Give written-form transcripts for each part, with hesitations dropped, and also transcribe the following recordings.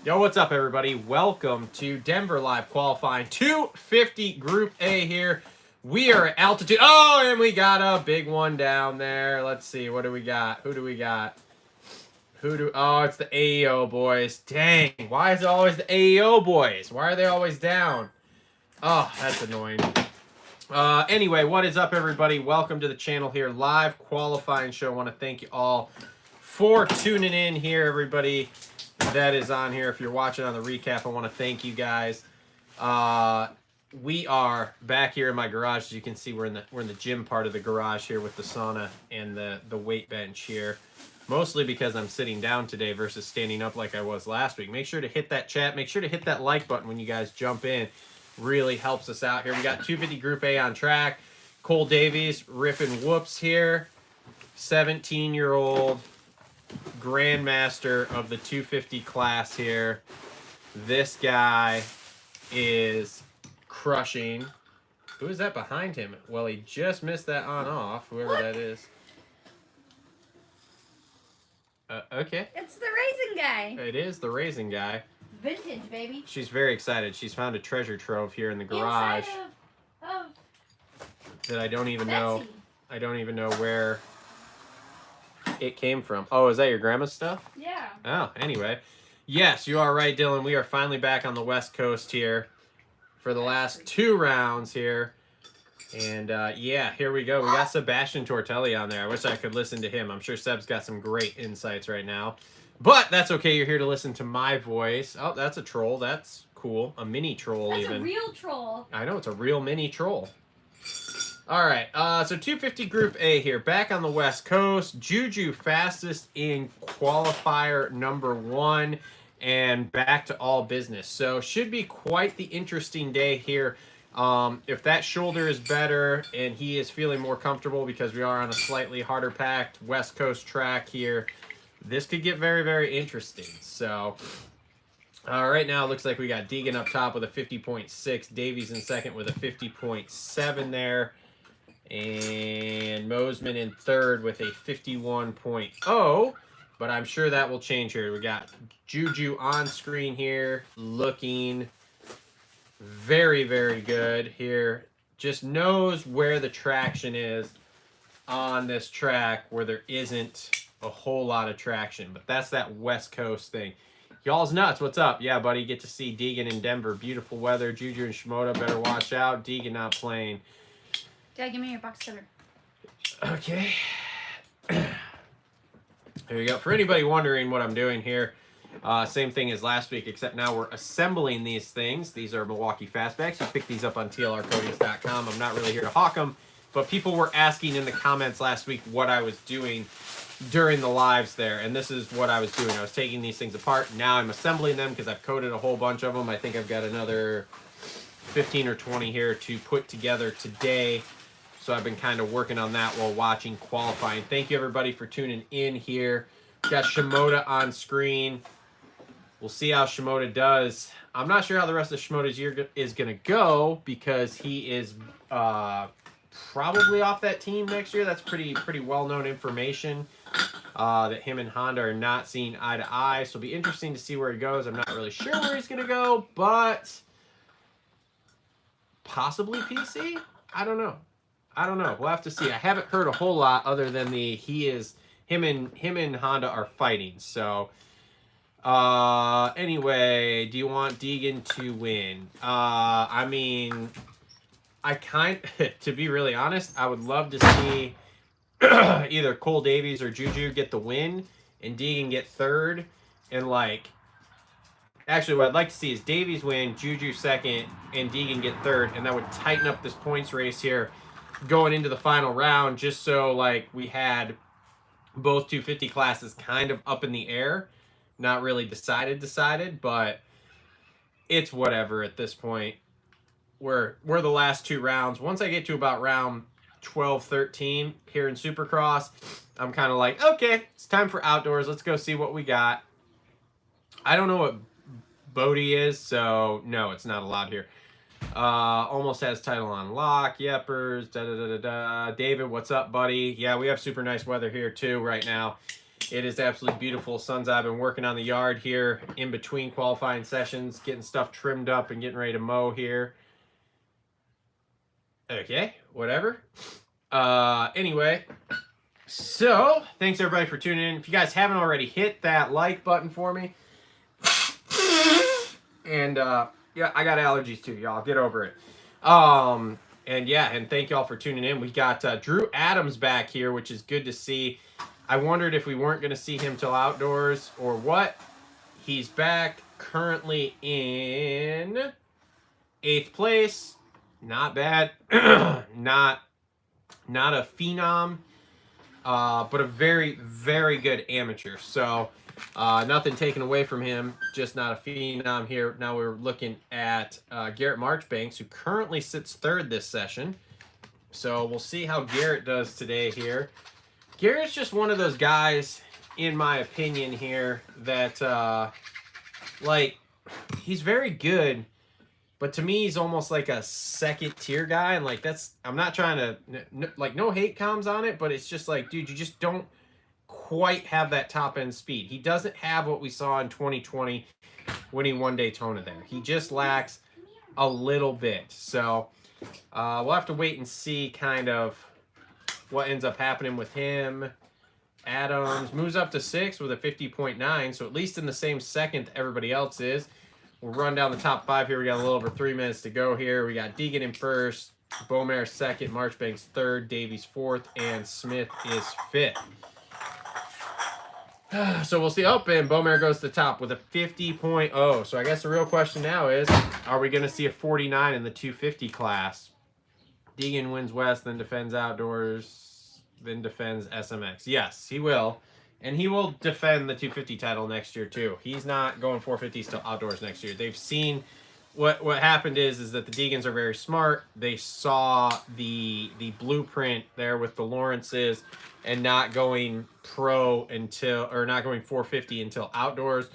Yo, what's up, everybody? Welcome to Denver Live Qualifying 250 Group A here. We are at altitude. Oh, and we got a big one down there. Let's see. What do we got? Who do we got? Oh, it's the AEO boys. Dang. Why is it always the AEO boys? Why are they always down? Oh, that's annoying. Anyway, what is up, everybody? Welcome to the channel here. Live qualifying show. I want to thank you all for tuning in here, everybody that is on here. If you're watching on the recap, I want to thank you guys. We are back here in my garage. As you can see, we're in the gym part of the garage here with the sauna and the weight bench here. Mostly because I'm sitting down today versus standing up like I was last week. Make sure to hit that chat. Make sure to hit that like button when you guys jump in. Really helps us out here. We got 250 Group A on track. Cole Davies ripping whoops here. 17-year-old grandmaster of the 250 class here. This guy is crushing. Who is that behind him? Well, he just missed that on-off, whoever that is. Okay. It's the raisin guy. It is the raisin guy. Vintage, baby. She's very excited. She's found a treasure trove here in the garage Inside that I don't even Betsy. know. I don't even know where it came from. Oh, is that your grandma's stuff? Yeah. Oh, anyway. Yes, you are right, Dylan. We are finally back on the West Coast here for the last 2 rounds here. And, yeah, here we go. We got Sebastian Tortelli on there. I wish I could listen to him. I'm sure Seb's got some great insights right now. But that's okay. You're here to listen to my voice. Oh, that's a troll. That's cool. A mini troll, That's even. a real troll. I know. It's a real mini troll. All right. So 250 Group A here. Back on the West Coast. Juju fastest in qualifier number 1. And back to all business. So should be quite the interesting day here. If that shoulder is better and he is feeling more comfortable because we are on a slightly harder packed West Coast track here, this could get very, very interesting. So, right now it looks like we got Deegan up top with a 50.6, Davies in second with a 50.7 there, and Mosman in third with a 51.0. But I'm sure that will change here. We got Juju on screen here, looking very, very good here. Just knows where the traction is on this track where there isn't a whole lot of traction. But that's that West Coast thing. Y'all's nuts. What's up? Yeah, buddy. Get to see Deegan in Denver. Beautiful weather. Juju and Shimoda better watch out. Deegan not playing. Dad, give me your box cutter. Okay. Here we go. For anybody wondering what I'm doing here, same thing as last week, except now we're assembling these things. These are Milwaukee Fastbacks. You pick these up on TLRcoatings.com. I'm not really here to hawk them, but people were asking in the comments last week what I was doing during the lives there, and this is what I was doing. I was taking these things apart. Now I'm assembling them because I've coated a whole bunch of them. I think I've got another 15 or 20 here to put together today. So I've been kind of working on that while watching qualifying. Thank you, everybody, for tuning in here. We've got Shimoda on screen. We'll see how Shimoda does. I'm not sure how the rest of Shimoda's year is going to go because he is probably off that team next year. That's pretty well-known information that him and Honda are not seeing eye to eye. So it'll be interesting to see where he goes. I'm not really sure where he's going to go, but possibly PC? I don't know. We'll have to see. I haven't heard a whole lot other than him and Honda are fighting. So anyway, do you want Deegan to win? I mean, to be really honest, I would love to see either Cole Davies or Juju get the win and Deegan get third. And actually what I'd like to see is Davies win, Juju second, and Deegan get third. And that would tighten up this points race here going into the final round, just so we had both 250 classes kind of up in the air. Not really decided, but it's whatever at this point. We're the last 2 rounds. Once I get to about round 12, 13 here in Supercross, I'm kind of like, okay, it's time for outdoors. Let's go see what we got. I don't know what Bodie is, so no, it's not allowed here. Almost has title on lock. Yepers. David, what's up, buddy? Yeah, we have super nice weather here too right now. It is absolutely beautiful. Sons, I've been working on the yard here in between qualifying sessions, getting stuff trimmed up and getting ready to mow here. Okay, whatever. Anyway, so thanks everybody for tuning in. If you guys haven't already, hit that like button for me. And yeah, I got allergies too, y'all. Get over it. And yeah, and thank y'all for tuning in. We got Drew Adams back here, which is good to see. I wondered if we weren't going to see him till outdoors or what. He's back currently in 8th place. Not bad. not a phenom, but a very, very good amateur. So nothing taken away from him, just not a phenom here. Now we're looking at Garrett Marchbanks, who currently sits 3rd this session. So we'll see how Garrett does today here. Garrett's just one of those guys, in my opinion here, that like, he's very good, but to me he's almost like a 2nd tier guy, and like that's, I'm not trying to like, no hate comms on it, but it's just like, dude, you just don't quite have that top end speed. He doesn't have what we saw in 2020 when he won Daytona there. He just lacks a little bit. So we'll have to wait and see kind of what ends up happening with him. Adams moves up to 6th with a 50.9, so at least in the same second everybody else is. We'll run down the top 5 here. We got a little over 3 minutes to go here. We got Deegan in 1st, Beaumare 2nd, Marchbanks 3rd, Davies 4th, and Smith is 5th. So we'll see. Oh, and Beaumare goes to the top with a 50.0. So I guess the real question now is, are we going to see a 49 in the 250 class? Deegan wins West, then defends outdoors, then defends SMX. Yes, he will. And he will defend the 250 title next year, too. He's not going 450s till outdoors next year. They've seen what happened is that the Deegans are very smart. They saw the blueprint there with the Lawrences and not going pro until, or not going 450 until outdoors,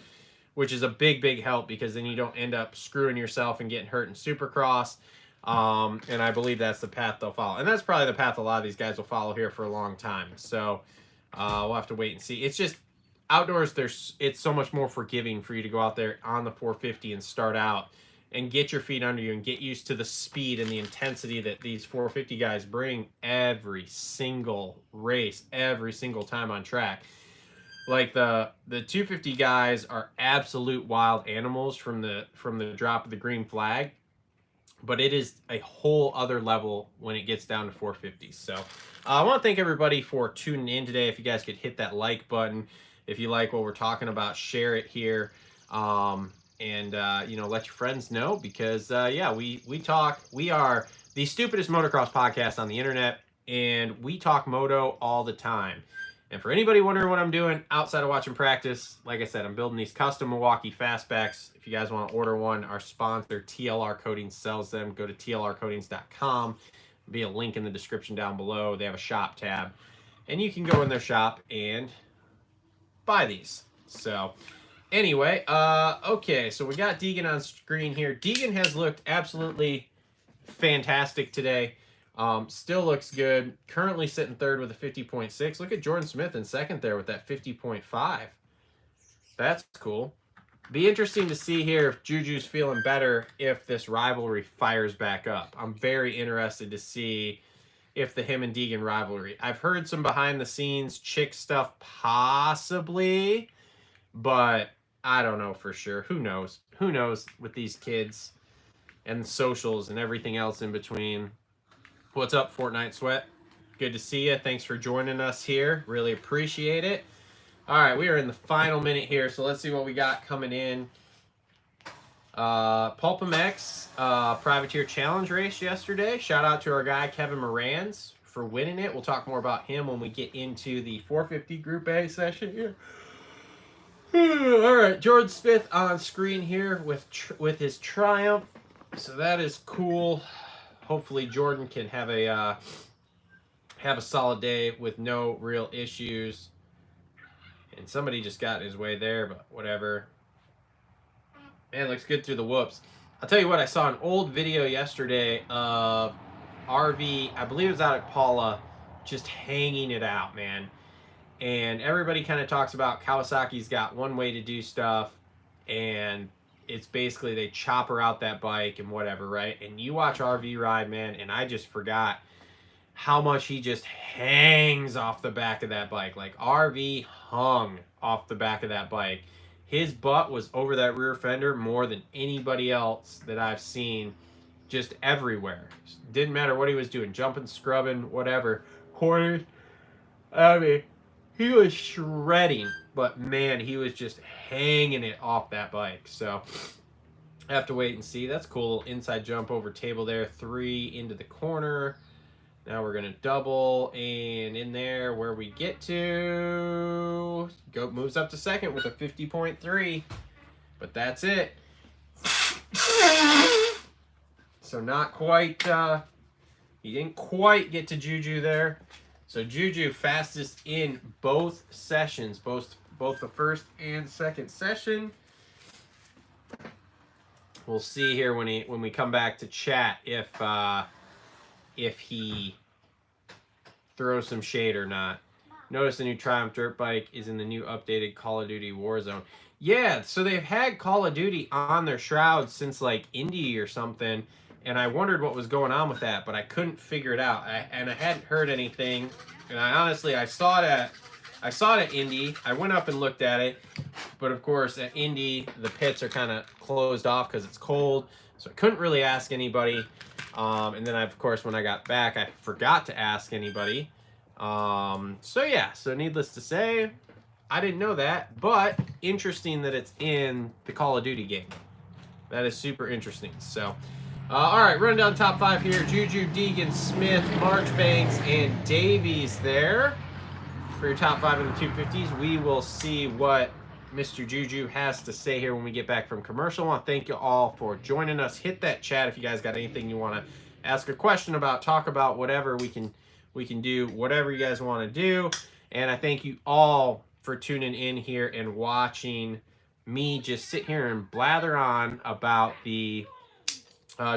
which is a big, big help because then you don't end up screwing yourself and getting hurt in Supercross. And I believe that's the path they'll follow. And that's probably the path a lot of these guys will follow here for a long time. So we'll have to wait and see. It's just outdoors, it's so much more forgiving for you to go out there on the 450 and start out and get your feet under you and get used to the speed and the intensity that these 450 guys bring every single race, every single time on track. Like the 250 guys are absolute wild animals from the drop of the green flag, but it is a whole other level when it gets down to 450s. So I want to thank everybody for tuning in today. If you guys could hit that like button, if you like what we're talking about, share it here. And you know, let your friends know, because yeah, we talk. We are the stupidest motocross podcast on the internet, and we talk moto all the time. And for anybody wondering what I'm doing outside of watching practice, like I said, I'm building these custom Milwaukee fastbacks. If you guys want to order one, our sponsor TLR Coatings sells them. Go to tlrcoatings.com. There'll be a link in the description down below. They have a shop tab, and you can go in their shop and buy these. So anyway, okay, so we got Deegan on screen here. Deegan has looked absolutely fantastic today. Still looks good. Currently sitting 3rd with a 50.6. Look at Jordan Smith in 2nd there with that 50.5. That's cool. Be interesting to see here if Juju's feeling better if this rivalry fires back up. I'm very interested to see if the him and Deegan rivalry. I've heard some behind the scenes chick stuff possibly, but I don't know for sure. Who knows? Who knows with these kids and socials and everything else in between. What's up, Fortnite Sweat? Good to see you. Thanks for joining us here. Really appreciate it. All right, we are in the final minute here, so let's see what we got coming in. Pulpamex Privateer Challenge race yesterday. Shout out to our guy, Kevin Morans, for winning it. We'll talk more about him when we get into the 450 Group A session here. All right, Jordan Smith on screen here with his Triumph. So that is cool. Hopefully Jordan can have a solid day with no real issues. And somebody just got in his way there, but whatever. Man, looks good through the whoops. I'll tell you what, I saw an old video yesterday of RV, I believe it was out at Paula, just hanging it out, man. And everybody kind of talks about Kawasaki's got one way to do stuff, and it's basically they chopper out that bike and whatever, right? And you watch RV ride, man, and I just forgot how much he just hangs off the back of that bike. Like RV hung off the back of that bike. His butt was over that rear fender more than anybody else that I've seen, just everywhere. Didn't matter what he was doing, jumping, scrubbing, whatever, corners. I mean, he was shredding, but man, he was just hanging it off that bike. So I have to wait and see. That's cool. Inside jump over table there, 3 into the corner. Now we're gonna double, and in there where we get to, goat moves up to second with a 50.3, but that's it. So not quite, he didn't quite get to Juju there. So Juju fastest in both sessions, both the first and second session. We'll see here when we come back to chat if he throws some shade or not. Notice the new Triumph dirt bike is in the new updated Call of Duty Warzone. Yeah, so they've had Call of Duty on their shrouds since like Indy or something, and I wondered what was going on with that, but I couldn't figure it out. I hadn't heard anything, and I saw it at Indy. I went up and looked at it, but of course at Indy the pits are kind of closed off because it's cold, so I couldn't really ask anybody. And then of course when I got back I forgot to ask anybody. So yeah, so needless to say, I didn't know that, but interesting that it's in the Call of Duty game. That is super interesting. So all right, run down top 5 here. Juju, Deegan, Smith, Marchbanks, and Davies there for your top 5 in the 250s. We will see what Mr. Juju has to say here when we get back from commercial. I want to thank you all for joining us. Hit that chat if you guys got anything you want to ask a question about, talk about, whatever. We can do whatever you guys want to do. And I thank you all for tuning in here and watching me just sit here and blather on about the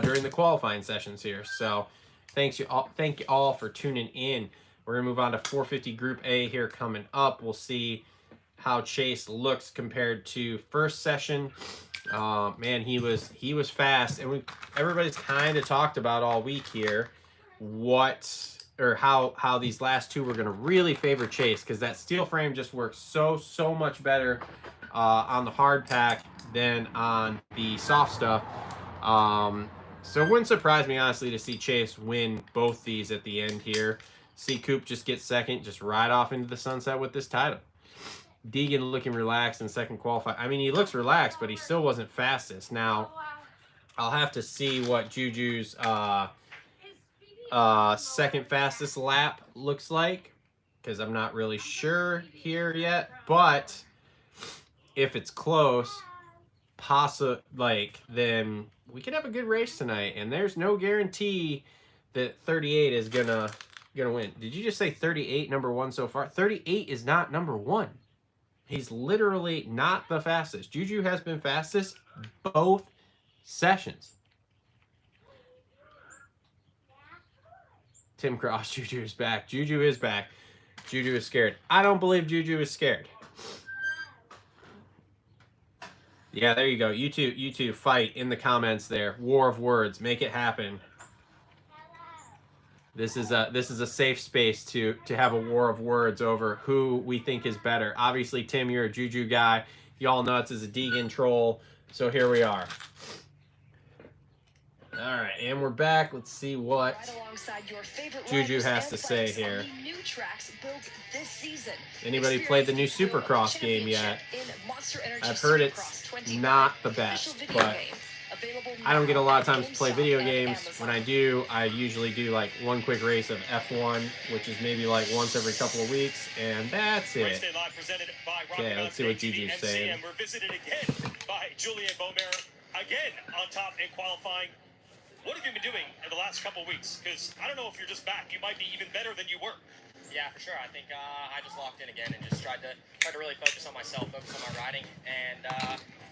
during the qualifying sessions here. So thank you all for tuning in. We're gonna move on to 450 Group A here coming up. We'll see how Chase looks compared to first session. Man, he was fast, and everybody's kind of talked about all week here how these last two were going to really favor Chase, because that steel frame just works so much better on the hard pack than on the soft stuff. So it wouldn't surprise me, honestly, to see Chase win both these at the end here. See Coop just get second, just ride off into the sunset with this title. Deegan looking relaxed in second qualify. I mean, he looks relaxed, but he still wasn't fastest. Now, I'll have to see what Juju's second fastest lap looks like, because I'm not really sure here yet. But if it's close, then we could have a good race tonight. And there's no guarantee that 38 is gonna win. Did you just say 38 number 1 so far? 38 is not number 1. He's literally not the fastest. Juju has been fastest both sessions. Tim Cross, Juju is back. Juju is back. Juju is scared. I don't believe Juju is scared. Yeah, there you go. You two fight in the comments there. War of words. Make it happen. This is a safe space to have a war of words over who we think is better. Obviously, Tim, you're a Juju guy. Y'all nuts is a Deegan troll. So here we are. All right, and we're back. Let's see what Juju has to say here. Anybody played the new Supercross game yet? I've heard it's not the best, but I don't get a lot of times to play video games. When I do, I usually do like one quick race of F1, which is maybe like once every couple of weeks, and that's it. Okay, let's see what Juju's saying. And we're visited again by Julien Beaumer, again on top in qualifying. What have you been doing in the last couple of weeks? Because I don't know if you're just back. You might be even better than you were. Yeah, for sure. I think I just locked in again and just tried to really focus on myself, focus on my riding, and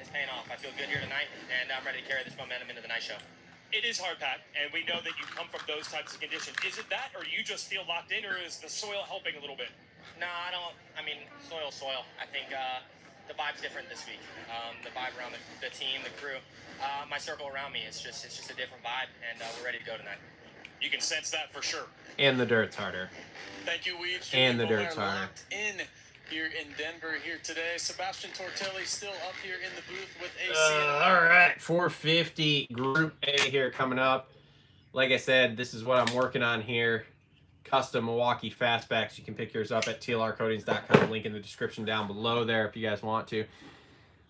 it's paying off. I feel good here tonight, and I'm ready to carry this momentum into the night show. It is hard, Pat, and we know that you come from those types of conditions. Is it that, or do you just feel locked in, or is the soil helping a little bit? No, I don't. I mean, soil. I think the vibe's different this week. The vibe around the team, the crew, my circle around me. It's just a different vibe, and we're ready to go tonight. You can sense that for sure. And the dirt's harder. Thank you, Weeds. And the Julian dirt's Bowler harder. locked in here in Denver here today. Sebastian Tortelli still up here in the booth with AC. All right, 450 Group A here coming up. Like I said, this is what I'm working on here. Custom Milwaukee fastbacks. You can pick yours up at tlrcoatings.com. Link in the description down below there if you guys want to.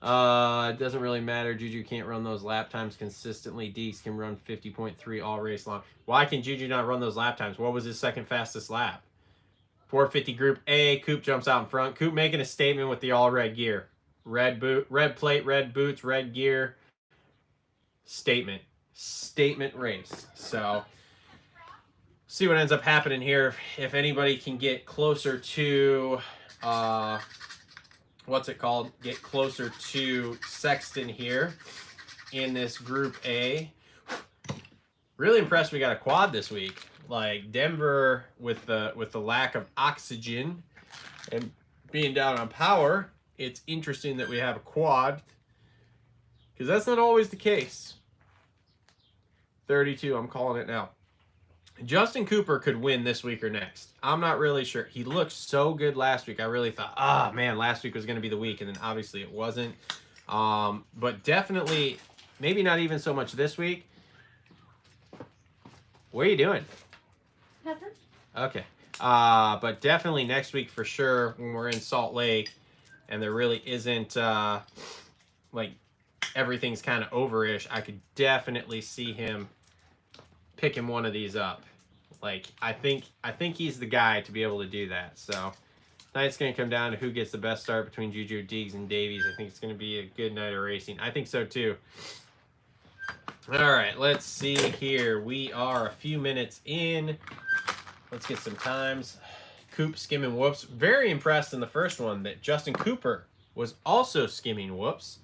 It doesn't really matter. Juju can't run those lap times consistently. Deeks can run 50.3 all race long. Why can Juju not run those lap times? What was his second fastest lap? 450 Group A. Coop jumps out in front. Coop making a statement with the all red gear. Red plate, red boots, red gear. Statement race. So see what ends up happening here. If anybody can get closer to what's it called? Get closer to Sexton here in this Group A. Really impressed we got a quad this week. Like Denver with the lack of oxygen and being down on power, it's interesting that we have a quad because that's not always the case. 32, I'm calling it now. Justin Cooper could win this week or next. I'm not really sure. He looked so good last week. I really thought, man, last week was going to be the week, and then obviously it wasn't. But definitely, maybe not even so much this week. What are you doing? Nothing. Okay. But definitely next week for sure when we're in Salt Lake and there really isn't, like, everything's kind of over-ish, I could definitely see him picking one of these up. Like, I think he's the guy to be able to do that. So, tonight's going to come down to who gets the best start between Juju, Deegs, and Davies. I think it's going to be a good night of racing. I think so, too. All right, let's see here. We are a few minutes in. Let's get some times. Coop skimming whoops. Very impressed in the first one that Justin Cooper was also skimming whoops.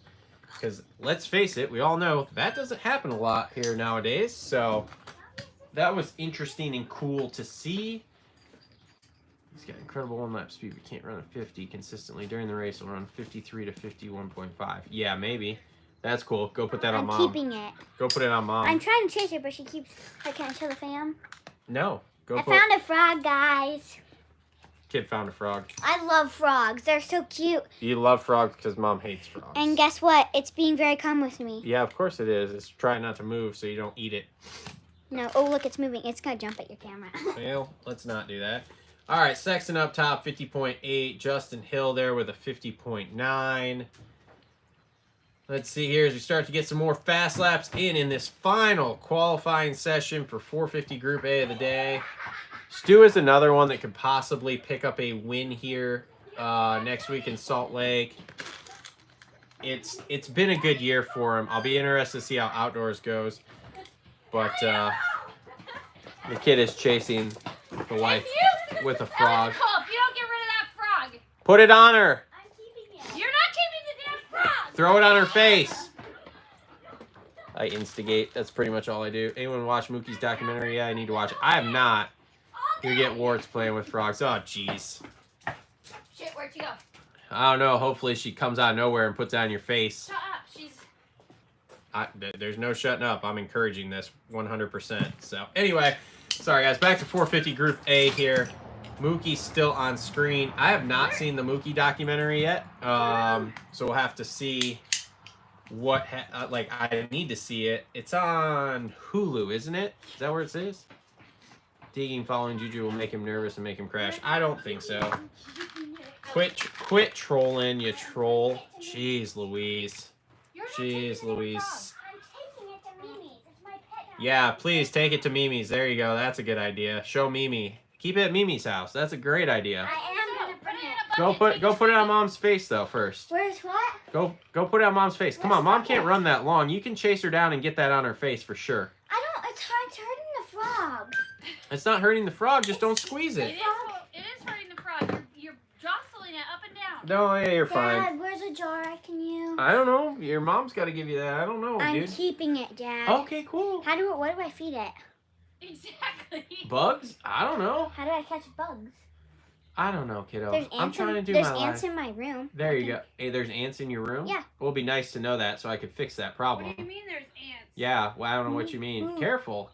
Because let's face it, we all know that doesn't happen a lot here nowadays. So that was interesting and cool to see. He's got incredible one-lap speed, but can't run a 50 consistently during the race. He'll run 53 to 51.5. Yeah, maybe. That's cool. Go put that on Mom. I'm keeping it. Go put it on Mom. I'm trying to chase her, but she keeps... Can I show the fam? No. I found a frog, guys. Kid found a frog. I love frogs. They're so cute. You love frogs because Mom hates frogs. And guess what? It's being very calm with me. Yeah, of course it is. It's trying not to move so you don't eat it. No. Oh, look, it's moving. It's going to jump at your camera. Well, let's not do that. All right, Sexton up top, 50.8. Justin Hill there with a 50.9. Let's see here as we start to get some more fast laps in this final qualifying session for 450 Group A of the day. Stu is another one that could possibly pick up a win here next week in Salt Lake. It's been a good year for him. I'll be interested to see how outdoors goes. But the kid is chasing the wife with a frog. If you don't get rid of that frog, Put it on her. I'm keeping it. you're not keeping the damn frog. Throw it on her face. I instigate. That's pretty much all I do. Anyone watch Mookie's documentary? Yeah, I need to watch it. I have not. You get warts playing with frogs. Oh, jeez. Shit, where'd she go? I don't know. Hopefully she comes out of nowhere and puts it on your face. Shut up. She's... There's no shutting up. I'm encouraging this 100%. So, anyway. Sorry, guys. Back to 450 Group A here. Mookie's still on screen. I have not seen the Mookie documentary yet. So we'll have to see what... I need to see it. It's on Hulu, isn't it? Is that where it says? Digging following Juju will make him nervous and make him crash. I don't think so. Quit trolling, you troll. Jeez Louise. Jeez Louise. I'm taking it to Mimi's. It's my pet now. Yeah, please take it to Mimi's. There you go. That's a good idea. Show Mimi. Keep it at Mimi's house. That's a great idea. I am going to Put put it in it. a bucket. Go put it on Mom's face though first. Where's what? Go put it on Mom's face. Come on, Mom can't run that long. You can chase her down and get that on her face for sure. I don't... It's hard to hurt the frog. It's not hurting the frog. Just don't squeeze It it. is hurting the frog. You're jostling it up and down. No, yeah, you're fine. Dad, where's a jar I can use? I don't know. Your mom's got to give you that. I don't know, I'm dude. keeping it, Dad. Okay, cool. What do I feed it? Exactly. Bugs? I don't know. How do I catch bugs? I don't know, kiddo. There's I'm ants, trying to do there's my ants life. in my room. There you go. Hey, there's ants in your room? Yeah. Well, it'd be nice to know that so I could fix that What problem. do you mean there's ants? Yeah, well, I don't know what you mean. Mm. Careful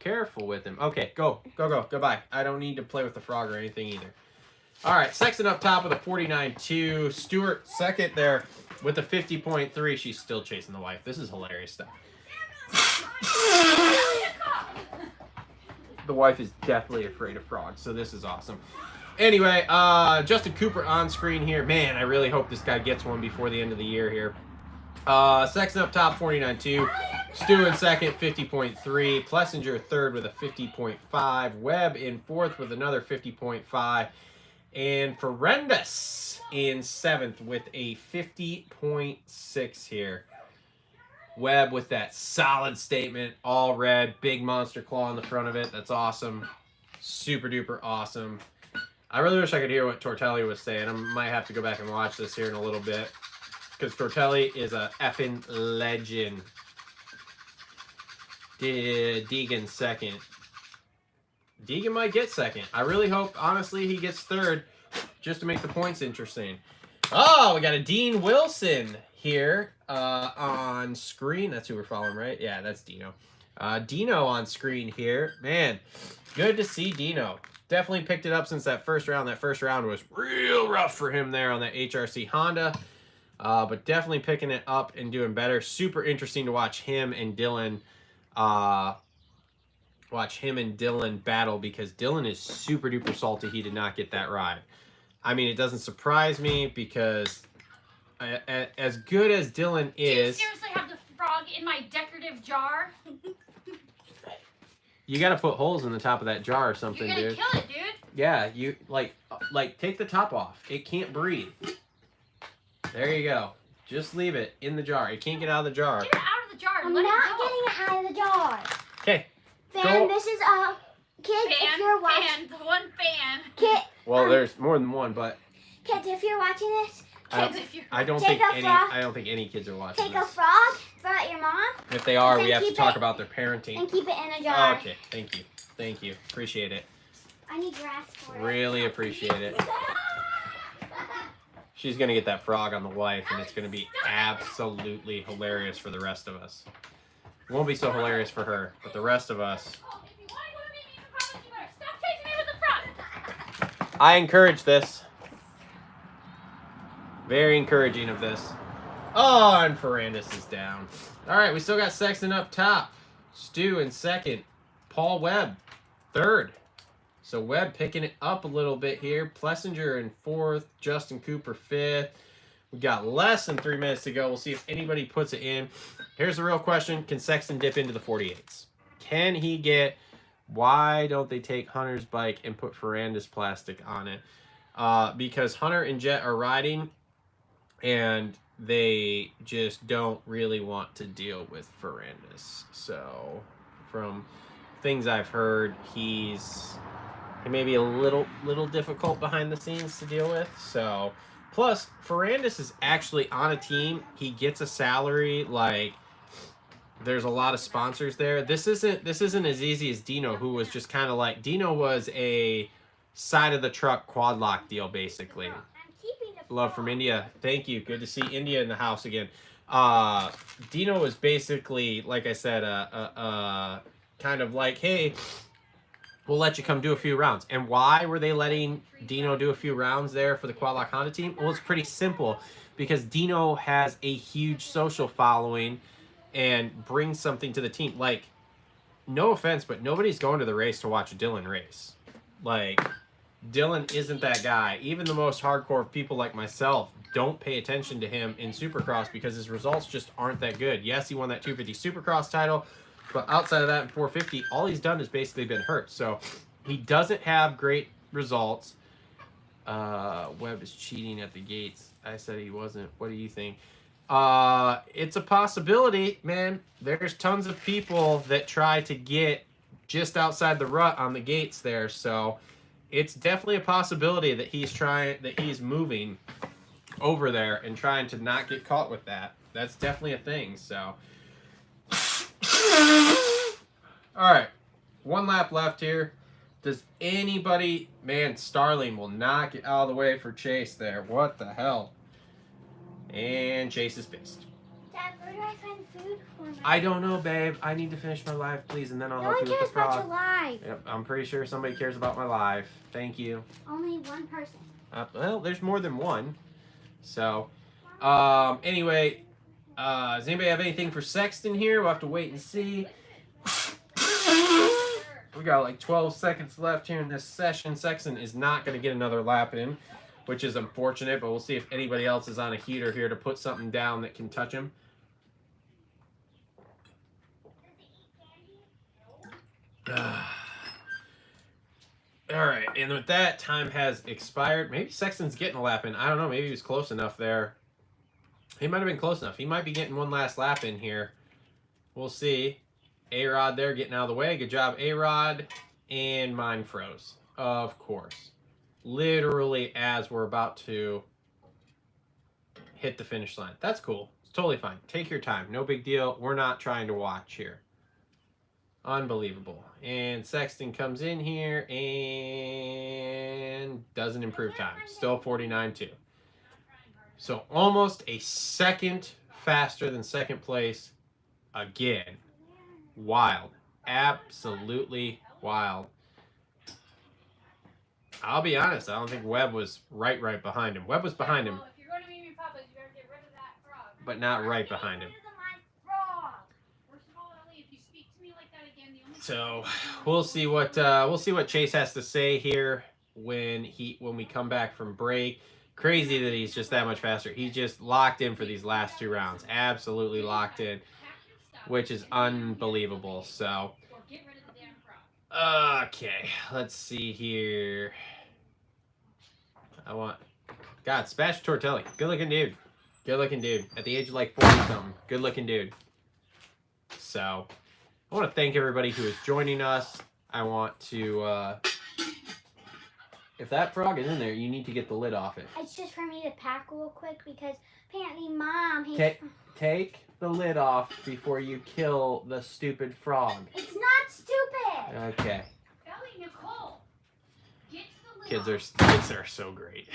with him. Okay, go. Goodbye. I don't need to play with the frog or anything either. All right, Sexton up top with a 49.2. Stewart second there with a 50.3. She's still chasing the wife. This is hilarious stuff. The wife is definitely afraid of frogs, so this is awesome. Anyway, Justin Cooper on screen here. Man, I really hope this guy gets one before the end of the year here. Sexton up top, 49.2. Stu in second, 50.3. Plessinger third with a 50.5. Webb in fourth with another 50.5. And Ferendis in seventh with a 50.6 here. Webb with that solid statement, all red, big monster claw on the front of it. That's awesome. Super duper awesome. I really wish I could hear what Tortelli was saying. I might have to go back and watch this here in a little bit, because Tortelli is a effing legend. Deegan second. Deegan might get second. I really hope, honestly, he gets third, just to make the points interesting. Oh, we got a Dean Wilson here on screen. That's who we're following, right? Yeah, that's Dino. Dino on screen here. Man, good to see Dino. Definitely picked it up since that first round. That first round was real rough for him there on that HRC Honda. But definitely picking it up and doing better. Super interesting to watch him and Dylan battle, because Dylan is super duper salty he did not get that ride. I mean, it doesn't surprise me, because as good as Dylan Do you is, seriously have the frog in my decorative jar? you got to put holes in the top of that jar or something, You're gonna dude. kill it, dude. Yeah, you like take the top off. It can't breathe. There you go. Just leave it in the jar. It can't get out of the jar. Get it out of the jar and I'm let not it go. getting it out of the jar. Okay. Fan, this is kids. If you're watching, the one fan. Well, there's more than one, but Kids, if you're watching this, Kids, if you're I don't Take think a any. frog. I don't think any kids are watching take a this. frog, throw it at your mom, If they are, we then have to keep talk it- about their parenting. and keep it in a jar. Okay, thank you. Appreciate it. I need grass for it. Really appreciate it. She's gonna get that frog on the wife, and it's gonna be absolutely hilarious for the rest of us. It won't be so hilarious for her, but the rest of us. Oh, if you want to go to meet me, you promise you better stop chasing me with the frog. I encourage this. Very encouraging of this. Oh, and Ferrandis is down. All right, we still got Sexton up top. Stu in second. Paul Webb, third. So Webb picking it up a little bit here. Plessinger in fourth. Justin Cooper fifth. We got less than 3 minutes to go. We'll see if anybody puts it in. Here's the real question. Can Sexton dip into the 48s? Can he get... Why don't they take Hunter's bike and put Ferrandis plastic on it? Because Hunter and Jet are riding, and they just don't really want to deal with Ferrandis. So, from things I've heard, he may be a little difficult behind the scenes to deal with. So, plus Ferrandis is actually on a team. He gets a salary. Like, there's a lot of sponsors there. This isn't as easy as Dino, who was just kind of like, Dino was a side of the truck quad lock deal basically. I'm keeping the Love from India. Thank you. Good to see India in the house again. Dino was basically, like I said, kind of like, hey, we'll let you come do a few rounds. And why were they letting Dino do a few rounds there for the Quad Lock Honda team? Well, it's pretty simple, because Dino has a huge social following and brings something to the team. Like, no offense, but nobody's going to the race to watch Dylan race. Like, Dylan isn't that guy. Even the most hardcore people like myself don't pay attention to him in Supercross because his results just aren't that good. Yes, he won that 250 Supercross title, but outside of that in 450, all he's done is basically been hurt. So he doesn't have great results. Webb is cheating at the gates. I said he wasn't. What do you think? It's a possibility, man. There's tons of people that try to get just outside the rut on the gates there. So it's definitely a possibility that he's moving over there and trying to not get caught with that. That's definitely a thing. So, all right, one lap left here. Does anybody... Man, Starling will knock it out of the way for Chase there. What the hell? And Chase is pissed. Dad, where do I find food for my... I don't know, babe. I need to finish my life, please, and then I'll No help one you with cares the frog. about your life. Yep, I'm pretty sure somebody cares about my life. Thank you. Only one person. Well, there's more than one. So, anyway, does anybody have anything for Sexton here? We'll have to wait and see. We got like 12 seconds left here in this session. Sexton is not going to get another lap in, which is unfortunate, but we'll see if anybody else is on a heater here to put something down that can touch him. All right, and with that, time has expired. Maybe Sexton's getting a lap in. I don't know. Maybe he was close enough there. He might have been close enough. He might be getting one last lap in here. We'll see. A-Rod there getting out of the way. Good job, A-Rod. And mine froze, of course. Literally as we're about to hit the finish line. That's cool. It's totally fine. Take your time. No big deal. We're not trying to watch here. Unbelievable. And Sexton comes in here and doesn't improve time. Still 49.2. So almost a second faster than second place again. Wild. Absolutely wild. I'll be honest, I don't think Webb was right behind him. Webb was behind him, If you're going to meet your papas, you better get rid of that frog. but not right behind him. First of all, Ellie, if you speak to me like that again, the only So we'll see what Chase has to say here when we come back from break. Crazy that he's just that much faster. He just locked in for these last two rounds. Absolutely locked in, which is unbelievable. So or get rid of the damn frog. okay, let's see here. God, Sebastian Tortelli. Good looking dude. Good looking dude. At the age of like 40 something. Good looking dude. So I want to thank everybody who is joining us. I want to if that frog is in there, you need to get the lid off it. It's just for me to pack real quick because apparently Mom hates... Take the lid off before you kill the stupid frog. It's not stupid. Okay. Ellie, Nicole, get the lid Kids off. are so great.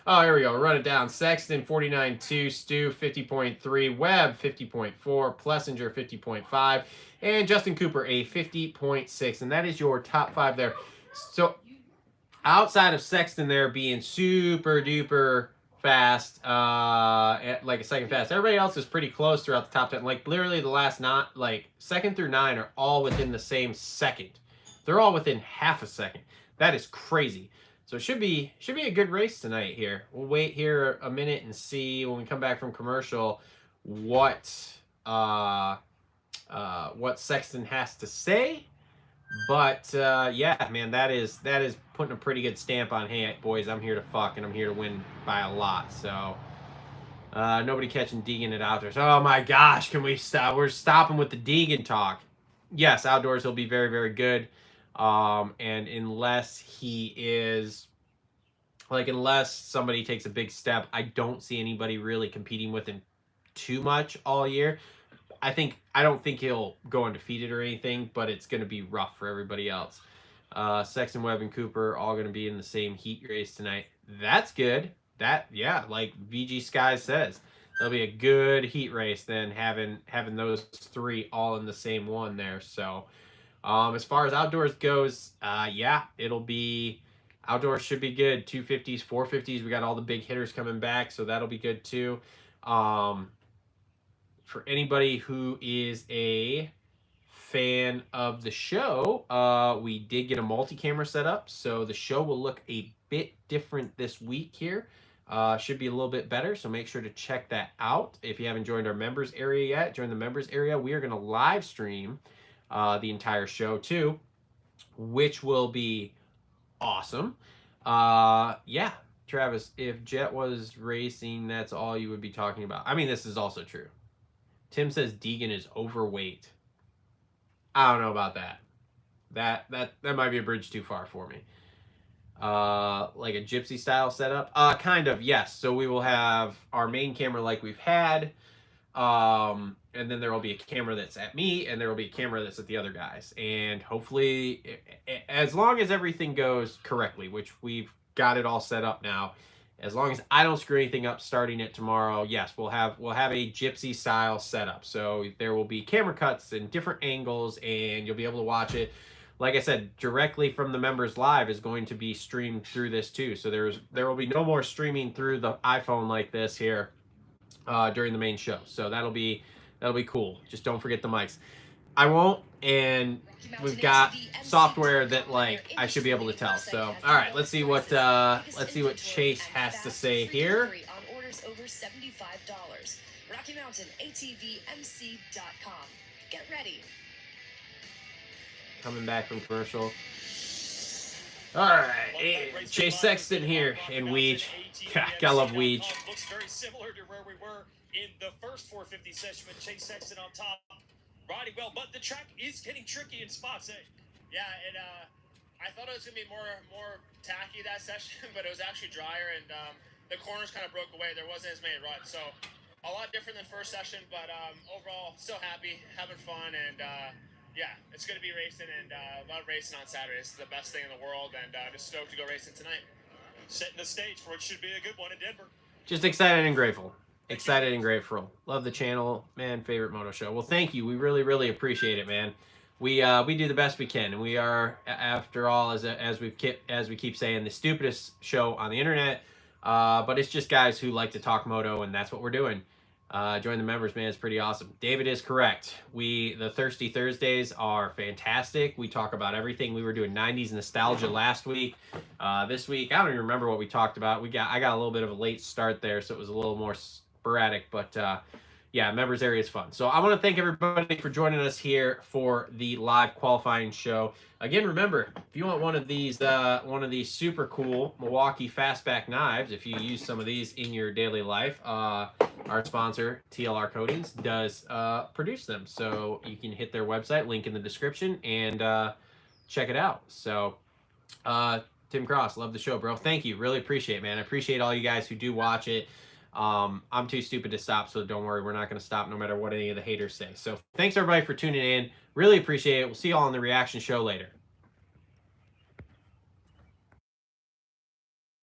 Oh, here we go. Run it down. Sexton 49.2, Stu 50.3, Webb 50.4, Plessinger 50.5, and Justin Cooper a 50.6. And that is your top five there. So outside of Sexton there being super duper fast, like a second fast, everybody else is pretty close throughout the top 10. Like literally the last second through 9 are all within the same second. They're all within half a second. That is crazy. So it should be a good race tonight here. We'll wait here a minute and see when we come back from commercial what Sexton has to say. But yeah, man, that is putting a pretty good stamp on, hey boys, I'm here to fuck and I'm here to win by a lot. So nobody catching Deegan at outdoors. Oh my gosh, can we stop? We're stopping with the Deegan talk. Yes, outdoors he'll be very, very good. And unless he is unless somebody takes a big step, I don't see anybody really competing with him too much all year. I don't think he'll go undefeated or anything, but it's going to be rough for everybody else. Sexton, Webb, and Cooper all going to be in the same heat race tonight. That's good. Yeah, like VG Sky says, that'll be a good heat race then having those three all in the same one there. So as far as outdoors goes, yeah, it'll be outdoors should be good. 250s, 450s. We got all the big hitters coming back, so that'll be good too. For anybody who is a fan of the show, we did get a multi-camera set up, so the show will look a bit different this week here. Should be a little bit better, so make sure to check that out. If you haven't joined our members area yet, join the members area. We are going to live stream the entire show too, which will be awesome. Yeah, Travis, if Jet was racing, that's all you would be talking about. I mean, this is also true. Tim says Deegan is overweight. I don't know about that. That might be a bridge too far for me. Like a gypsy style setup? Kind of, yes. So we will have our main camera like we've had. And then there will be a camera that's at me, and there will be a camera that's at the other guys. And hopefully, as long as everything goes correctly, which we've got it all set up now, as long as I don't screw anything up starting it tomorrow, yes, we'll have a gypsy style setup. So there will be camera cuts and different angles, and you'll be able to watch it. Like I said, directly from the members live is going to be streamed through this too. So there will be no more streaming through the iPhone like this here during the main show. So that'll be cool. Just don't forget the mics. I won't, and we've got software that like I should be able to tell. So all right, let's see what Chase has to say here. On orders over $75. Rocky Mountain ATVMC.com. Get ready. Coming back from commercial. All right, Chase Sexton here in Weege. I love Weege. Looks very similar to where we were in the first 450 session with Chase Sexton on top, riding well, but the track is getting tricky in spots. Yeah, I thought it was gonna be more tacky that session, but it was actually drier, and the corners kind of broke away. There wasn't as many ruts, so a lot different than first session, but overall still happy, having fun, and yeah, it's going to be racing, and love racing on Saturday. It's the best thing in the world, and just stoked to go racing tonight. Setting the stage for what should be a good one in Denver. Just excited and grateful. Excited and grateful. Love the channel, man. Favorite moto show. Well, thank you. We really, really appreciate it, man. We do the best we can, and we are, after all, as we keep saying, the stupidest show on the internet. But it's just guys who like to talk moto, and that's what we're doing. Join the members, man. It's pretty awesome. David is correct. The Thirsty Thursdays are fantastic. We talk about everything. We were doing 90s nostalgia last week. This week, I don't even remember what we talked about. I got a little bit of a late start there, so it was a little more sporadic. But yeah, members area is fun. So I want to thank everybody for joining us here for the live qualifying show. Again, remember, if you want one of these super cool Milwaukee Fastback knives, if you use some of these in your daily life, our sponsor, TLR Coatings, does produce them. So you can hit their website, link in the description, and check it out. So Tim Cross, love the show, bro. Thank you. Really appreciate it, man. I appreciate all you guys who do watch it. I'm too stupid to stop, so don't worry. We're not going to stop no matter what any of the haters say. So thanks, everybody, for tuning in. Really appreciate it. We'll see you all on the reaction show later.